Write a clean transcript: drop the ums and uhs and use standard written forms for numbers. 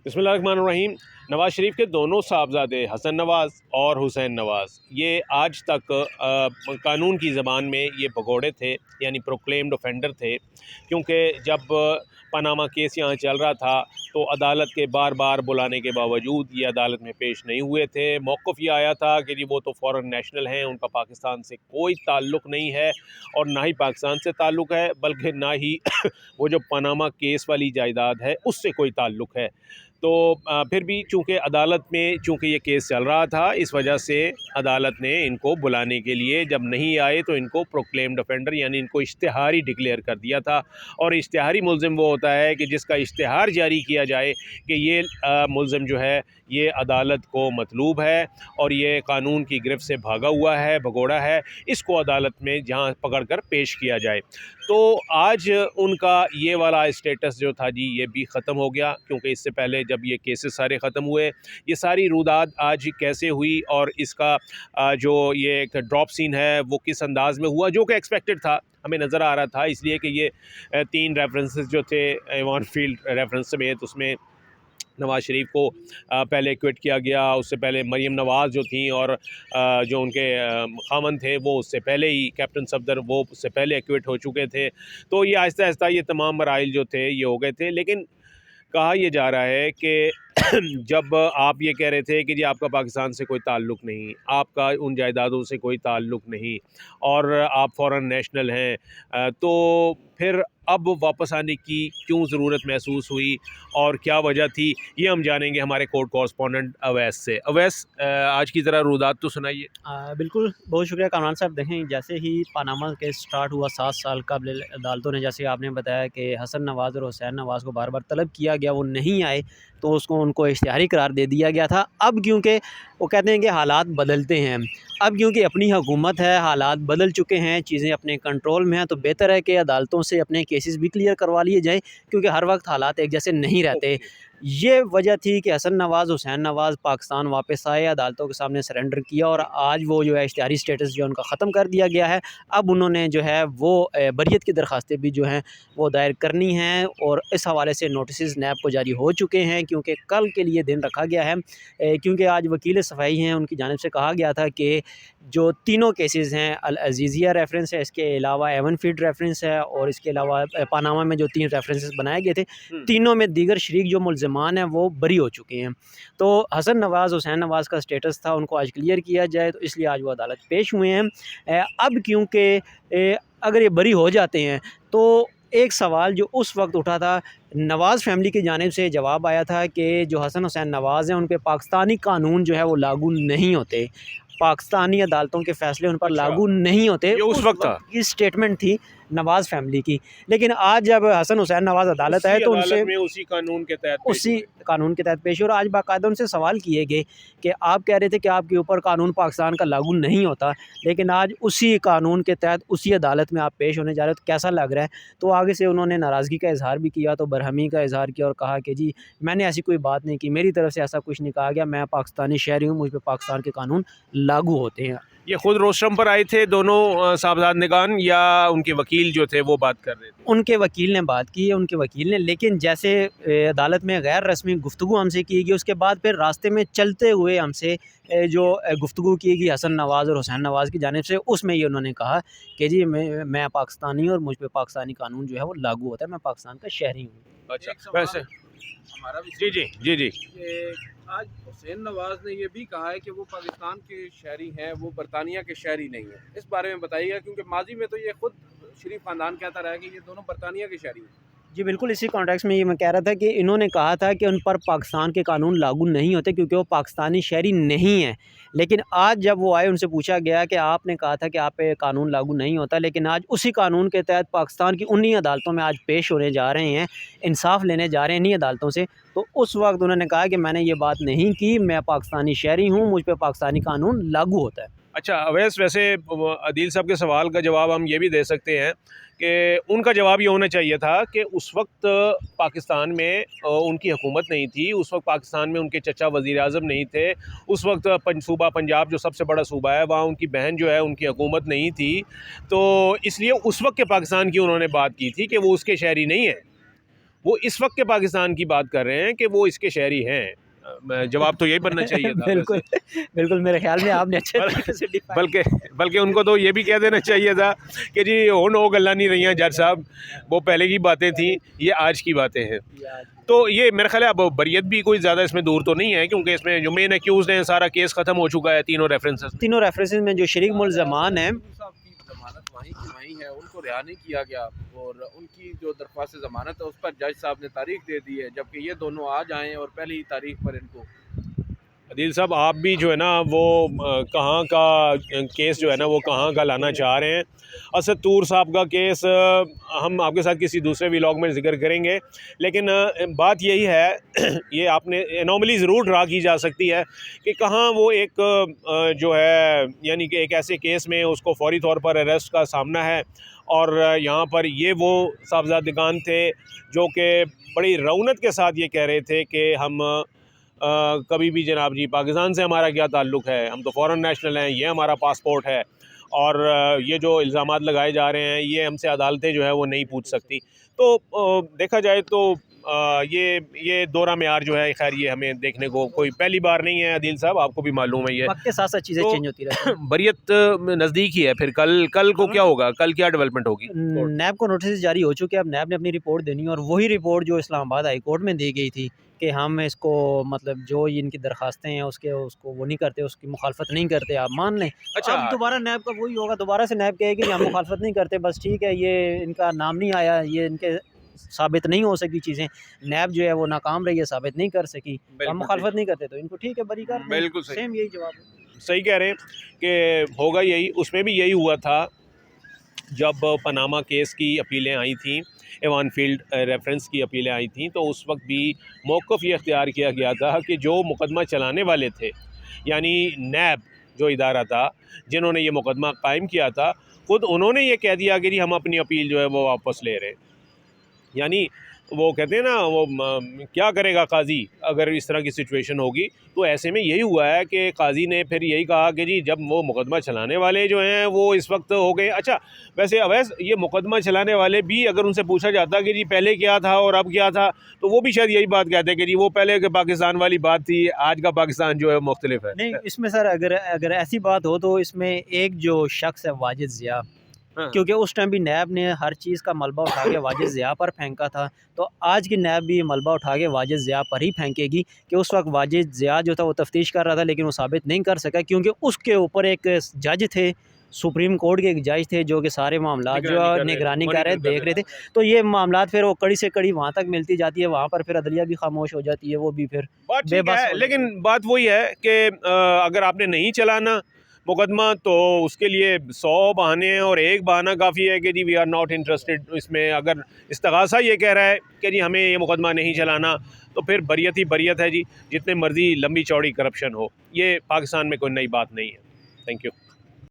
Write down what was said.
बिस्मिल्लाहिर्रहमानिर्रहीम। नवाज़ शरीफ के दोनों साहबजादे हसन नवाज़ और हुसैन नवाज़ ये आज तक कानून की ज़बान में ये भगोड़े थे, यानी प्रोक्लेम्ड ऑफेंडर थे। क्योंकि जब पनामा केस यहाँ चल रहा था तो अदालत के बार बार बुलाने के बावजूद ये अदालत में पेश नहीं हुए थे। मौक़िफ़ ये आया था कि जी वो तो फ़ॉरेन नेशनल हैं, उनका पाकिस्तान से कोई ताल्लुक़ नहीं है और ना ही पाकिस्तान से ताल्लुक़ है, बल्कि ना ही वो जो पनामा केस वाली जायदाद है उससे कोई ताल्लुक़ है। तो फिर भी चूँकि अदालत में चूँकि ये केस चल रहा था, इस वजह से अदालत ने इनको बुलाने के लिए जब नहीं आए तो इनको प्रोक्लेम्ड ऑफेंडर यानी इनको इश्तिहारी डिक्लेयर कर दिया था। और इश्तिहारी मुल्ज़िम वो होता है कि जिसका इश्तिहार जारी किया जाए कि ये मुल्ज़िम जो है ये अदालत को मतलूब है और ये कानून की गिरफ्त से भागा हुआ है, भगोड़ा है, इसको अदालत में जहाँ पकड़ कर पेश किया जाए। तो आज उनका ये वाला स्टेटस जो था जी ये भी ख़त्म हो गया, क्योंकि इससे पहले जब ये केसेस सारे ख़त्म हुए, ये सारी रुदाद आज कैसे हुई और इसका जो ये एक ड्रॉप सीन है वो किस अंदाज़ में हुआ, जो कि एक्सपेक्टेड था, हमें नज़र आ रहा था। इसलिए कि ये 3 रेफरेंसेस जो थे एवान फील्ड रेफरेंस समेत, उसमें नवाज़ शरीफ को पहले एक्विट किया गया, उससे पहले मरीम नवाज़ जो थी और जो उनके ख़ावंद थे वो उससे पहले ही कैप्टन सफदर वो उससे पहले एक्विट हो चुके थे। तो ये आहिस्ता आहिस्ता ये तमाम मराइल जो थे ये हो गए थे। लेकिन कहा यह जा रहा है कि जब आप ये कह रहे थे कि जी आपका पाकिस्तान से कोई ताल्लुक़ नहीं, आपका उन जायदादों से कोई ताल्लुक़ नहीं और आप फ़ॉरेन नेशनल हैं, तो फिर अब वापस आने की क्यों ज़रूरत महसूस हुई और क्या वजह थी, ये हम जानेंगे हमारे कोर्ट कॉरेस्पॉन्डेंट अवैस से। अवैस, आज की ज़रा रुदात तो सुनाइए। बिल्कुल, बहुत शुक्रिया कामरान साहब। देखें, जैसे ही पानामा केस स्टार्ट हुआ 7 साल कबल अदालतों ने, जैसे आपने बताया कि हसन नवाज़ और हुसैन नवाज़ को बार बार तलब किया गया, वो नहीं आए तो उसको उनको इश्तिहारी करार दे दिया गया था। अब क्योंकि वो कहते हैं कि हालात बदलते हैं, अब क्योंकि अपनी हुकूमत है, हालात बदल चुके हैं, चीज़ें अपने कंट्रोल में हैं, तो बेहतर है कि अदालतों से अपने केसेस भी क्लियर करवा लिए जाएँ, क्योंकि हर वक्त हालात एक जैसे नहीं रहते। ये वजह थी कि हसन नवाज़, हुसैन नवाज़ पाकिस्तान वापस आए, अदालतों के सामने सरेंडर किया और आज वो जो है इश्तिहारी स्टेटस जो है उनका ख़त्म कर दिया गया है। अब उन्होंने जो है वो बरियत की दरख्वास्तें भी जो हैं वो दायर करनी हैं और इस हवाले से नोटिस नैब को जारी हो चुके हैं, क्योंकि कल के लिए दिन रखा गया है। क्योंकि आज वकील सफ़ाई हैं, उनकी जानिब से कहा गया था कि जो तीनों केसेस हैं, अल अज़ीज़िया रेफरेंस है, इसके अलावा एवन फील्ड रेफरेंस है और इसके अलावा पनामा में जो 3 रेफरेंसेस बनाए गए थे, तीनों में दीगर शरीक जो मुल्ज़िमान हैं वो बरी हो चुके हैं। तो हसन नवाज़, हुसैन नवाज़ का स्टेटस था, उनको आज क्लियर किया जाए, तो इसलिए आज वो अदालत पेश हुए हैं। अब क्योंकि अगर ये बरी हो जाते हैं तो एक सवाल जो उस वक्त उठा था, नवाज़ फैमिली की जानिब से जवाब आया था कि जो हसन हुसैन नवाज़ हैं उन पे पाकिस्तानी कानून जो है वो लागू नहीं होते, पाकिस्तानी अदालतों के फ़ैसले उन पर लागू नहीं होते। ये उस वक्त था। की स्टेटमेंट थी नवाज़ फैमिली की। लेकिन आज जब हसन हुसैन नवाज़ अदालत आए तो उनसे उसी कानून के तहत उसी कानून के तहत पेश हुए और आज बाकायदा उनसे सवाल किए गए कि आप कह रहे थे कि आपके ऊपर कानून पाकिस्तान का लागू नहीं होता, लेकिन आज उसी कानून के तहत उसी अदालत में आप पेश होने जा रहे हो, तो कैसा लग रहा है? तो आगे से उन्होंने नाराज़गी का इज़हार भी किया, तो बरहमी का इज़हार किया और कहा कि जी मैंने ऐसी कोई बात नहीं की, मेरी तरफ से ऐसा कुछ नहीं कहा गया, मैं पाकिस्तानी शहरी हूँ, मुझ पर पाकिस्तान के कानून लागू होते हैं। ये खुद रोस्टम पर आए थे दोनों साहबजादगान, या उनके वकील जो थे वो बात कर रहे थे? उनके वकील ने बात की है, उनके वकील ने, लेकिन जैसे अदालत में गैर रस्मी गुफ्तगू हमसे की गई, उसके बाद फिर रास्ते में चलते हुए हमसे जो गुफ्तगू की गई हसन नवाज़ और हुसैन नवाज़ की जानिब से, उसमें ये उन्होंने कहा कि जी मैं पाकिस्तानी हूँ और मुझ पे पाकिस्तानी कानून जो है वो लागू होता है, मैं पाकिस्तान का शहरी हूँ। अच्छा, वैसे हमारा भी जी जी जी जी कि आज हुसैन नवाज ने ये भी कहा है कि वो पाकिस्तान के शहरी हैं, वो बरतानिया के शहरी नहीं हैं। इस बारे में बताइएगा, क्योंकि माजी में तो ये खुद शरीफ ख़ानदान कहता रहा है कि ये दोनों बरतानिया के शहरी हैं। जी बिल्कुल, इसी कॉन्टेक्स्ट में ये मैं कह रहा था कि इन्होंने कहा था कि उन पर पाकिस्तान के कानून लागू नहीं होते क्योंकि वो पाकिस्तानी शहरी नहीं हैं। लेकिन आज जब वो आए, उनसे पूछा गया कि आपने कहा था कि आप पे कानून लागू नहीं होता, लेकिन आज उसी कानून के तहत पाकिस्तान की उन्हीं अदालतों में आज पेश होने जा रहे हैं, इंसाफ़ लेने जा रहे हैं इन्हीं अदालतों से। तो उस वक्त उन्होंने कहा कि मैंने ये बात नहीं की, मैं पाकिस्तानी शहरी हूँ, मुझ पर पाकिस्तानी कानून लागू होता है। अच्छा अवैस, वैसे अदील साहब के सवाल का जवाब हम ये भी दे सकते हैं कि उनका जवाब ये होना चाहिए था कि उस वक्त पाकिस्तान में उनकी हुकूमत नहीं थी, उस वक्त पाकिस्तान में उनके चचा वज़ीर आज़म नहीं थे, उस वक्त सूबा पंजाब जो सबसे बड़ा सूबा है वहाँ उनकी बहन जो है उनकी हुकूमत नहीं थी, तो इसलिए उस वक्त के पाकिस्तान की उन्होंने बात की थी कि वो उसके शहरी नहीं है। वो इस वक्त के पाकिस्तान की बात कर रहे हैं कि वो इसके शहरी हैं। जवाब तो यही बनना चाहिए था। बिल्कुल बिल्कुल, मेरे ख्याल में आपने अच्छे तरीके से define बल्कि उनको तो ये भी कह देना चाहिए था कि जी हुण वो गल्लां नहीं रही जज साहब, वो पहले की बातें थी, ये आज की बातें हैं। किया। तो ये मेरे ख्याल है अब बरियत भी कोई ज़्यादा इसमें दूर तो नहीं है, क्योंकि इसमें जो मेन एक्यूज़ हैं सारा केस ख़त्म हो चुका है तीनों रेफरेंसेस। तीनों रेफरेंसेस में जो शरीक मुलज़मान हैं, साहब की जमानत वहीं की वहीं है, उनको रिहा नहीं किया गया और उनकी जो दरख्वास्त जमानत है उस पर जज साहब ने तारीख दे दी है, जबकि ये दोनों आज आए और पहली ही तारीख पर इनको। अदील साहब आप भी जो है ना वो कहाँ का केस जो है ना वो कहाँ का लाना चाह रहे हैं। असद तूर साहब का केस हम आपके साथ किसी दूसरे व्लॉग में जिक्र करेंगे, लेकिन बात यही है ये आपने एनोमली ज़रूर ड्रा की जा सकती है कि कहाँ वो एक जो है यानी कि एक ऐसे केस में उसको फौरी तौर पर अरेस्ट का सामना है, और यहाँ पर ये वो साहबजादगान थे जो कि बड़ी रौनक के साथ ये कह रहे थे कि हम कभी भी जनाब जी पाकिस्तान से हमारा क्या ताल्लुक़ है, हम तो फ़ॉरेन नेशनल हैं, ये हमारा पासपोर्ट है, और ये जो इल्ज़ामात लगाए जा रहे हैं ये हमसे अदालतें जो है वो नहीं पूछ सकती। तो देखा जाए तो ये दौरा मेयार जो है खैर ये हमें देखने को कोई पहली बार नहीं है। अदील साहब आपको भी मालूम है ये वक्त के साथ साथ चीज़ें तो चेंज होती रहती हैं। बरियत नज़दीक ही है, फिर कल को क्या होगा, कल क्या डेवलपमेंट होगी? नैब को नोटिस जारी हो चुके हैं, अब नैब ने अपनी रिपोर्ट देनी है, और वही रिपोर्ट जो इस्लामाबाद हाई कोर्ट में दी गई थी कि हम इसको मतलब जो इनकी दरखास्तें हैं उसको वो नहीं करते, उसकी मुखालफत नहीं करते, आप मान लें। अच्छा। अब दोबारा नैब का वही होगा, दोबारा से नैब कहेगी कि हम मुखालफत नहीं करते, बस ठीक है, ये इनका नाम नहीं आया, ये इनके साबित नहीं हो सकी चीज़ें, नैब जो है वो नाकाम रही है, साबित नहीं कर सकी, तो हम मुखालफत नहीं करते, तो इनको ठीक है बरी कर दें। बिल्कुल सही। सेम यही जवाब है। सही कह रहे हैं कि होगा यही। उसमें भी यही हुआ था जब पनामा केस की अपीलें आई थी, एवान फील्ड रेफरेंस की अपीलें आई थी, तो उस वक्त भी मौक़िफ़ ये अख्तियार किया गया था कि जो मुकदमा चलाने वाले थे यानी नैब जो इदारा था जिन्होंने ये मुकदमा कायम किया था, ख़ुद उन्होंने ये कह दिया कि जी हम अपनी अपील जो है वो वापस ले रहे हैं। यानी वो कहते हैं ना वो क्या करेगा काजी अगर इस तरह की सिचुएशन होगी, तो ऐसे में यही हुआ है कि काजी ने फिर यही कहा कि जी जब वो मुकदमा चलाने वाले जो हैं वो इस वक्त हो गए। अच्छा वैसे अवैस ये मुकदमा चलाने वाले भी अगर उनसे पूछा जाता कि जी पहले क्या था और अब क्या था, तो वो भी शायद यही बात कहते कि जी वो पहले के पाकिस्तान वाली बात थी, आज का पाकिस्तान जो है मुख्तलिफ है। नहीं, इसमें सर अगर ऐसी बात हो तो इसमें एक जो शख्स है वाजिद ज़िया, हाँ। क्योंकि उस टाइम भी नैब ने हर चीज़ का मलबा उठा के वाजिद ज़िया पर फेंका था, तो आज की नैब भी मलबा उठा के वाजिद ज़िया पर ही फेंकेगी कि उस वक्त वाजिद ज़िया जो था वो तफ्तीश कर रहा था, लेकिन वो साबित नहीं कर सका, क्योंकि उसके ऊपर एक जज थे, सुप्रीम कोर्ट के एक जज थे जो कि सारे मामला जो निगरानी कर रहे देख रहे थे। तो ये मामला फिर वो कड़ी से कड़ी वहाँ तक मिलती जाती है, वहाँ पर फिर अदलिया भी खामोश हो जाती है, वो भी फिर बात ठीक बेबस है, हो लेकिन बात वही है कि अगर आपने नहीं चलाना मुकदमा तो उसके लिए 100 बहाने हैं और एक बहाना काफ़ी है कि जी वी आर नॉट इंटरेस्टेड। इसमें अगर इस्तगासा ये कह रहा है कि जी हमें ये मुकदमा नहीं चलाना, तो फिर बरियत ही बरियत है जी, जितने मर्जी लंबी चौड़ी करप्शन हो, ये पाकिस्तान में कोई नई बात नहीं है। Thank you.